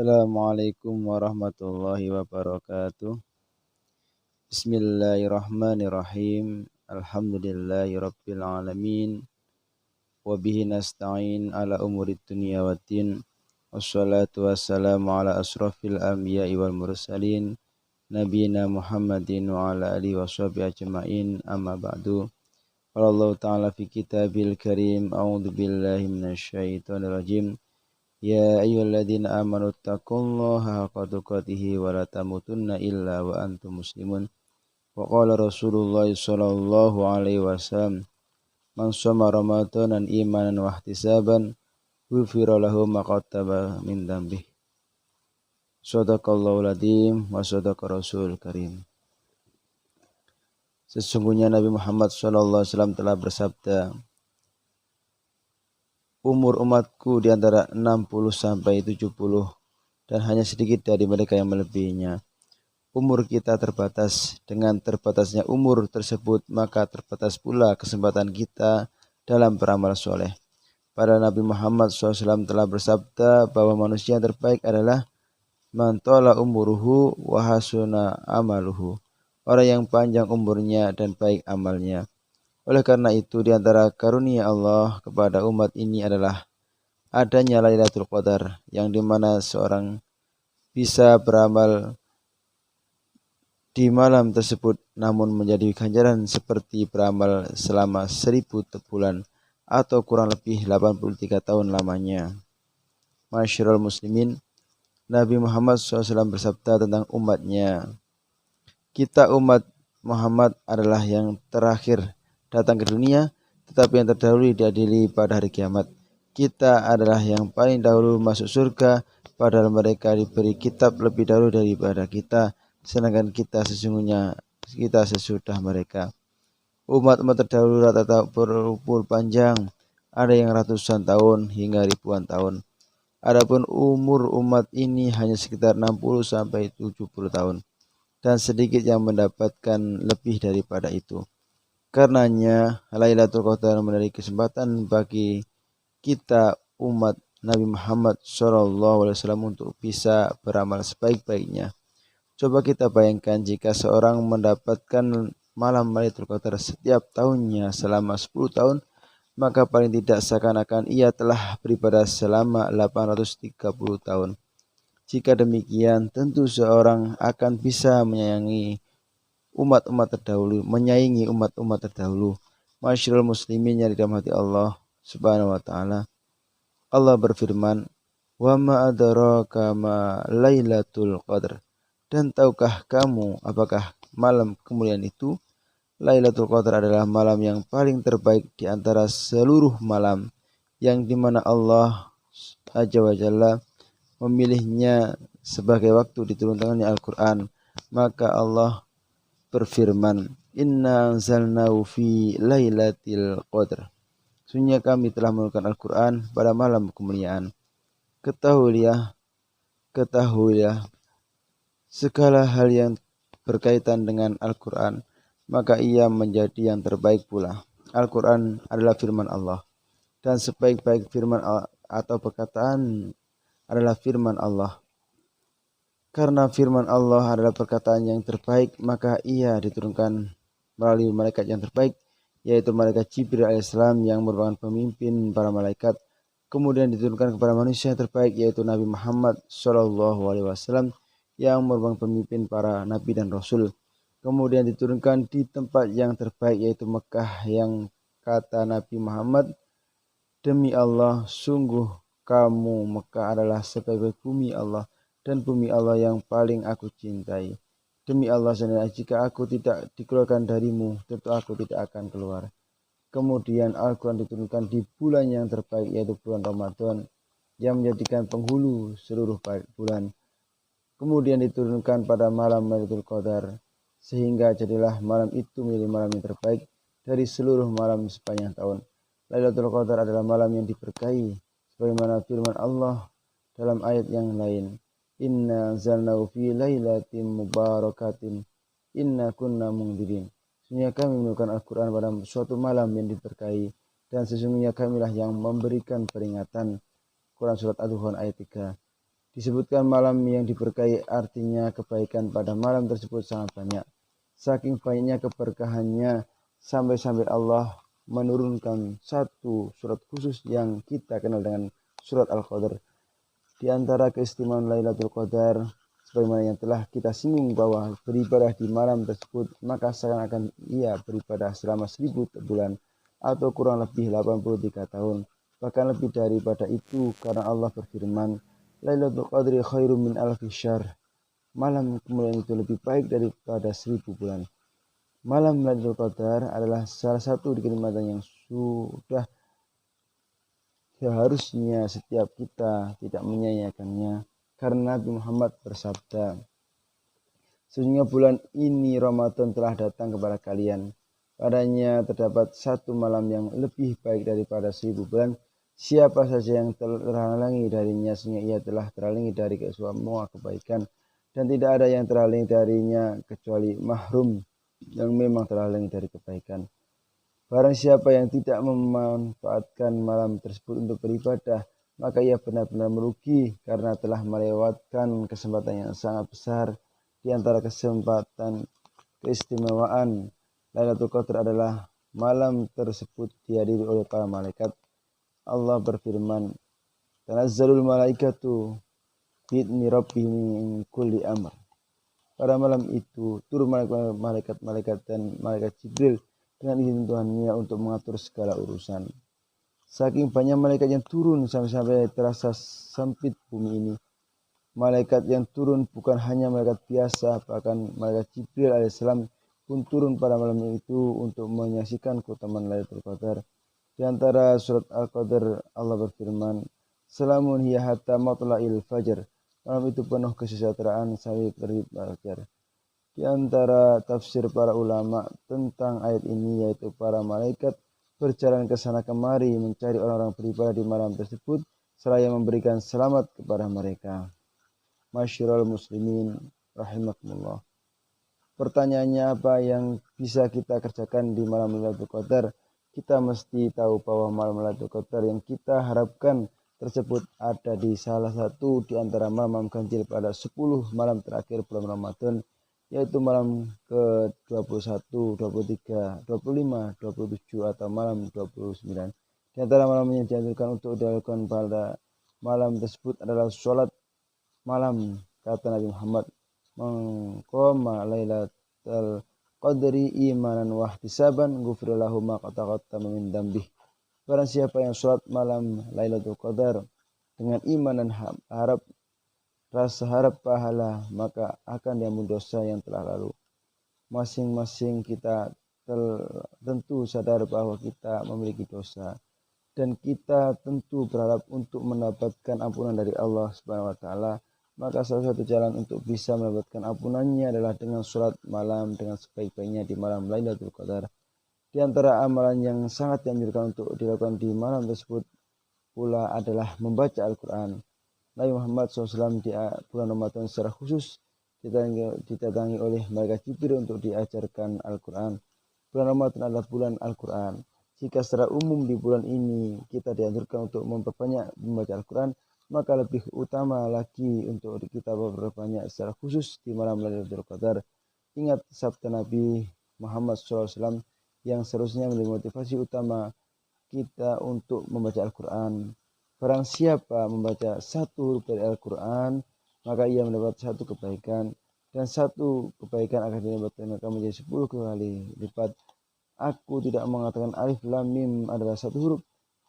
Assalamualaikum warahmatullahi wabarakatuh. Bismillahirrahmanirrahim. Alhamdulillahirabbil alamin. Wa bihi nasta'in ala umurid dunya waddin. Wassalatu wassalamu ala asrafil anbiya'i wal mursalin. Nabiyina Muhammadin wa ala alihi washabihi ajma'in. Amma ba'du. Qala Allah ta'ala fi kitabil karim. A'udzu billahi minasyaitonir rajim. Ya ayyuhalladzina amanu taqullaha haqqa tuqatih wa la tamutunna illa wa antum muslimun. Wa qala Rasulullah sallallahu alaihi wasallam, man shoma ramadanan imanan wa ihtisaban ghufira lahu ma qaddama min dzambih. Shadaqallahul adzim wa shadaqa rasulul karim. Sesungguhnya Nabi Muhammad sallallahu alaihi wasallam telah bersabda, umur umatku di antara 60 sampai 70 dan hanya sedikit dari mereka yang melebihinya. Umur kita terbatas. Dengan terbatasnya umur tersebut, maka terbatas pula kesempatan kita dalam beramal soleh. Pada Nabi Muhammad SAW telah bersabda bahwa manusia yang terbaik adalah man tala umuruhu wa hasuna amaluhu. Orang yang panjang umurnya dan baik amalnya. Oleh karena itu, di antara karunia Allah kepada umat ini adalah adanya Lailatul Qadar, yang dimana seorang bisa beramal di malam tersebut, namun menjadi ganjaran seperti beramal selama 1000 bulan atau kurang lebih 83 tahun lamanya. Masyarul muslimin, Nabi Muhammad SAW bersabda tentang umatnya, kita umat Muhammad adalah yang terakhir datang ke dunia, tetapi yang terdahulu diadili pada hari kiamat. Kita adalah yang paling dahulu masuk surga, padahal mereka diberi kitab lebih dahulu daripada kita, sedangkan kita sesungguhnya kita sesudah mereka. Umat-umat terdahulu rata-rata berumur panjang, ada yang ratusan tahun hingga ribuan tahun. Adapun umur umat ini hanya sekitar 60 sampai 70 tahun, dan sedikit yang mendapatkan lebih daripada itu. Karenanya Lailatul Qadar memberi kesempatan bagi kita umat Nabi Muhammad SAW untuk bisa beramal sebaik-baiknya. Coba kita bayangkan jika seorang mendapatkan malam Lailatul Qadar setiap tahunnya selama 10 tahun, maka paling tidak seakan-akan ia telah beribadah selama 830 tahun. Jika demikian, tentu seorang akan bisa menyayangi umat-umat terdahulu. Masyarul muslimin yang dirahmati Allah Subhanahu wa taala. Allah berfirman, "Wa ma adraka ma Lailatul Qadar." Dan tahukah kamu apakah malam kemuliaan itu? Lailatul Qadar adalah malam yang paling terbaik di antara seluruh malam, yang dimana Allah Azza wa Jalla memilihnya sebagai waktu diturunkannya Al-Quran. Maka Allah berfirman, Inna anzalnahu fi lailatul qadar. Sesungguhnya kami telah menurunkan Al-Quran pada malam kemuliaan. Ketahuilah, segala hal yang berkaitan dengan Al-Quran, maka ia menjadi yang terbaik pula. Al-Quran adalah firman Allah, dan sebaik-baik firman atau perkataan adalah firman Allah. Karena firman Allah adalah perkataan yang terbaik, maka ia diturunkan melalui malaikat yang terbaik, yaitu malaikat Jibril alaihissalam yang merupakan pemimpin para malaikat. Kemudian diturunkan kepada manusia yang terbaik, yaitu Nabi Muhammad SAW yang merupakan pemimpin para nabi dan rasul. Kemudian diturunkan di tempat yang terbaik, yaitu Mekah, yang kata Nabi Muhammad, demi Allah, sungguh kamu Mekah adalah sebaik-baik bumi Allah, dan bumi Allah yang paling aku cintai. Demi Allah, jika aku tidak dikeluarkan darimu, tentu aku tidak akan keluar. Kemudian Al-Quran diturunkan di bulan yang terbaik, yaitu bulan Ramadan, yang menjadikan penghulu seluruh bulan. Kemudian diturunkan pada malam Lailatul Qadar, sehingga jadilah malam itu menjadi malam yang terbaik dari seluruh malam sepanjang tahun. Lailatul Qadar adalah malam yang diberkahi, sebagaimana firman Allah dalam ayat yang lain, Inna anzalnahu fi lailatin mubarakatin inna kunna mundzirin. Sesungguhnya kami menurunkan Al-Quran pada suatu malam yang diberkahi, dan sesungguhnya kamilah yang memberikan peringatan. Quran Surat Ad-Dukhan ayat 3. Disebutkan malam yang diberkahi artinya kebaikan pada malam tersebut sangat banyak. Saking banyaknya keberkahannya sampai-sampai Allah menurunkan satu surat khusus yang kita kenal dengan surat Al-Qadar. Di antara keistimewaan Lailatul Qadar, sebagaimana yang telah kita singgung bahwa beribadah di malam tersebut, maka seakan-akan ia beribadah selama 1000 bulan atau kurang lebih 83 tahun. Bahkan lebih daripada itu karena Allah berfirman, Lailatul Qadri khairum min alfi syahr. Malam kemuliaan itu lebih baik daripada 1000 bulan. Malam Lailatul Qadar adalah salah satu kenikmatan yang sudah seharusnya setiap kita tidak menyia-nyiakannya, karena Nabi Muhammad bersabda, sesungguhnya bulan ini Ramadan telah datang kepada kalian. Padanya terdapat satu malam yang lebih baik daripada 1000 bulan. Siapa saja yang terhalangi darinya, sehingga ia telah terhalangi dari semua kebaikan. Dan tidak ada yang terhalangi darinya kecuali mahrum yang memang terhalangi dari kebaikan. Barang siapa yang tidak memanfaatkan malam tersebut untuk beribadah, maka ia benar-benar merugi karena telah melewatkan kesempatan yang sangat besar. Di antara kesempatan keistimewaan Lailatul Qadar adalah malam tersebut dihadiri oleh para malaikat. Allah berfirman, Tanazzalul malaikatu bi'idzni rabbihim min kulli amr. Pada malam itu turun malaikat-malaikat dan malaikat Jibril dengan izin Tuhannya untuk mengatur segala urusan. Saking banyak malaikat yang turun sampai-sampai terasa sempit bumi ini. Malaikat yang turun bukan hanya malaikat biasa, bahkan malaikat Jibril alaihissalam pun turun pada malam itu untuk menyaksikan keutamaan Lailatul Qadar. Di antara surat Al-Qadar Allah berfirman, Salamun hiya hatta matla'il fajr. Malam itu penuh kesejahteraan sampai terbit fajar. Di antara tafsir para ulama tentang ayat ini yaitu para malaikat berjalan ke sana kemari mencari orang-orang beribadah di malam tersebut seraya memberikan selamat kepada mereka. Masyarul muslimin rahimakumullah. Pertanyaannya, apa yang bisa kita kerjakan di malam Lailatul Qadar? Kita mesti tahu bahwa malam Lailatul Qadar yang kita harapkan tersebut ada di salah satu di antara malam ganjil pada 10 malam terakhir bulan Ramadan, yaitu malam ke-21, 23, 25, 27 atau malam 29. Di antara malam yang dianjurkan untuk dilakukan pada malam tersebut adalah sholat malam. Kata Nabi Muhammad, mengqoma lailatul qadri imanan wa ihtisaban ghufira lahu ma taqaddama min dzambih. Barang siapa yang sholat malam Lailatul Qadar dengan iman dan rasa harap pahala, maka akan diampuni dosa yang telah lalu. Masing-masing kita tentu sadar bahwa kita memiliki dosa, dan kita tentu berharap untuk mendapatkan ampunan dari Allah Subhanahu wa taala. Maka salah satu jalan untuk bisa mendapatkan ampunannya adalah dengan sholat malam dengan sebaik-baiknya di malam Lailatul Qadar. Di antara amalan yang sangat dianjurkan untuk dilakukan di malam tersebut pula adalah membaca Al-Quran. Nabi Muhammad SAW di bulan Ramadan secara khusus didatangi oleh malaikat Jibril untuk diajarkan Al-Quran. Bulan Ramadan adalah bulan Al-Quran. Jika secara umum di bulan ini kita dianjurkan untuk memperbanyak membaca Al-Quran, maka lebih utama lagi untuk kita memperbanyak secara khusus di malam Lailatul Qadar. Ingat sabda Nabi Muhammad SAW yang seharusnya menjadi motivasi utama kita untuk membaca Al-Quran. Barang siapa membaca satu huruf dari Al-Quran, maka ia mendapat satu kebaikan, dan satu kebaikan akan didapatkan menjadi 10 kali lipat. Aku tidak mengatakan alif lam mim adalah satu huruf,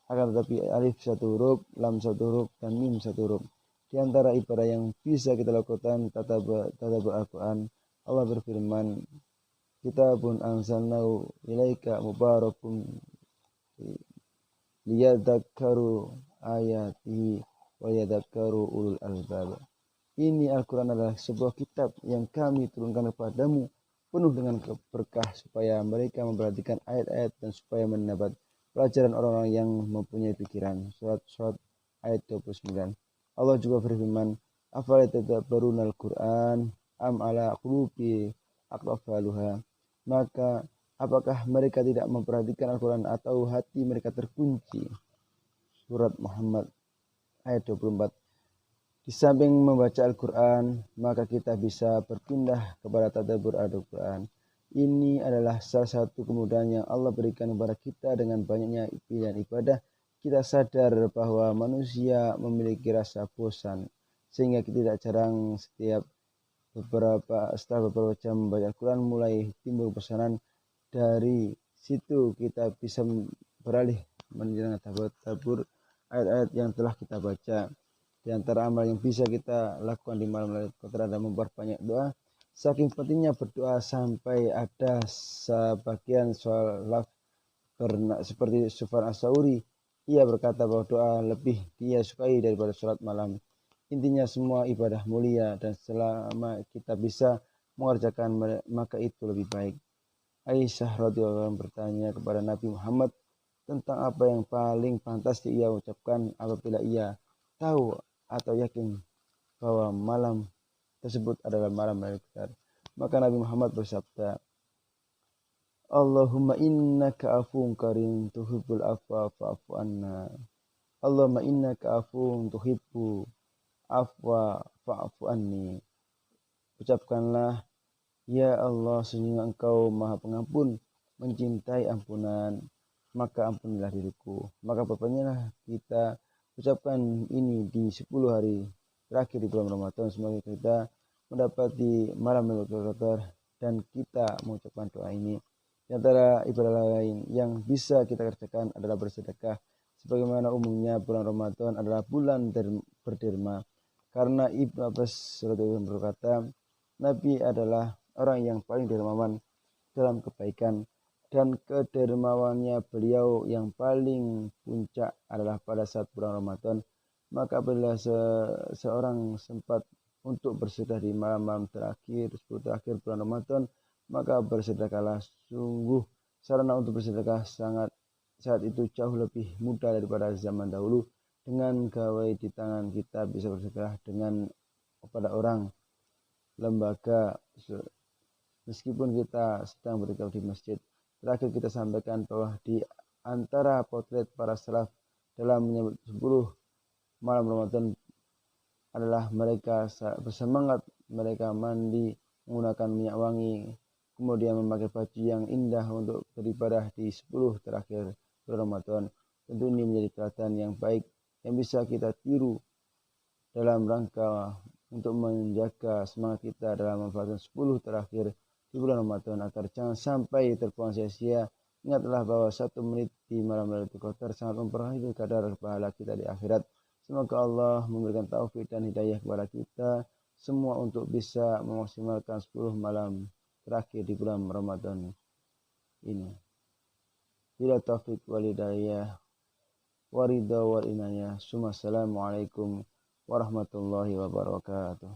akan tetapi alif satu huruf, lam satu huruf, dan mim satu huruf. Di antara ibadah yang bisa kita lakukan tadabbur Al-Quran, Allah berfirman, Kitabun anzalnahu ilaika mubarakun liyadzakkaru ayatihi wa yadzakkaru ulul albab. Ini Al-Quran adalah sebuah kitab yang kami turunkan kepadamu penuh dengan berkah supaya mereka memperhatikan ayat-ayat dan supaya mendapat pelajaran orang-orang yang mempunyai pikiran. Surat ayat 29. Allah juga berfirman, afala tadabbaruna al-Quran am ala qulubi aqfaluha. Maka apakah mereka tidak memperhatikan Al-Quran atau hati mereka terkunci? Surat Muhammad ayat 24. Di samping membaca Al-Quran, maka kita bisa berpindah kepada tadabbur Al-Quran. Ini adalah salah satu kemudahan yang Allah berikan kepada kita dengan banyaknya pilihan ibadah. Kita sadar bahwa manusia memiliki rasa bosan, sehingga kita tidak jarang setelah beberapa jam membaca Al-Quran mulai timbul pesanan. Dari situ kita bisa beralih menjalankan tadabbur ayat-ayat yang telah kita baca. Di antara amal yang bisa kita lakukan di malam Lailatul Qadar adalah memperbanyak doa. Saking pentingnya berdoa sampai ada sebagian salaf karena seperti Sufyan As-Tsauri, ia berkata bahwa doa lebih dia sukai daripada sholat malam. Intinya semua ibadah mulia dan selama kita bisa mengerjakan maka itu lebih baik. Aisyah radhiyallahu anha bertanya kepada Nabi Muhammad tentang apa yang paling pantas ia ucapkan apabila ia tahu atau yakin bahwa malam tersebut adalah malam Lailatul Qadar. Maka Nabi Muhammad bersabda, Allahumma innaka afuwun karim tuhibbul afwa fa'fu anna. Allahumma innaka afuwun tuhibbu afwa fa'fu anni. Ucapkanlah, ya Allah, sesungguhnya Engkau Maha Pengampun, mencintai ampunan, maka ampunilah diriku. Maka perbanyalah kita ucapkan ini di 10 hari terakhir di bulan Ramadan. Semoga kita mendapati malam Lailatul Qadar dan kita mengucapkan doa ini. Di antara ibadah lain yang bisa kita kerjakan adalah bersedekah. Sebagaimana umumnya bulan Ramadan adalah bulan berderma. Karena Ibnu Abbas radhiyallahu anhu berkata, Nabi adalah orang yang paling dermawan dalam kebaikan, dan kedermawannya beliau yang paling puncak adalah pada saat bulan Ramadan. Maka apabila seorang sempat untuk bersedekah di malam-malam terakhir, 10 terakhir bulan Ramadan, maka bersedekahlah. Sungguh sarana untuk bersedekah saat itu jauh lebih mudah daripada zaman dahulu. Dengan gawai di tangan kita bisa bersedekah dengan kepada orang, lembaga, meskipun kita sedang beribadah di masjid. Terakhir kita sampaikan bahwa di antara potret para salaf dalam menyambut 10 malam Ramadan adalah mereka bersemangat, mereka mandi menggunakan minyak wangi, kemudian memakai baju yang indah untuk beribadah di 10 terakhir bulan Ramadan. Tentu ini menjadi teladan yang baik yang bisa kita tiru dalam rangka untuk menjaga semangat kita dalam memanfaatkan 10 terakhir di bulan Ramadan agar jangan sampai terbuang sia-sia. Ingatlah bahwa 1 menit di malam Lailatul Qadar sangat memperoleh kadar pahala kita di akhirat. Semoga Allah memberikan taufik dan hidayah kepada kita semua untuk bisa memaksimalkan 10 malam terakhir di bulan Ramadan ini. Bila taufik wal hidayah waridha wal inayah. Assalamualaikum warahmatullahi wabarakatuh.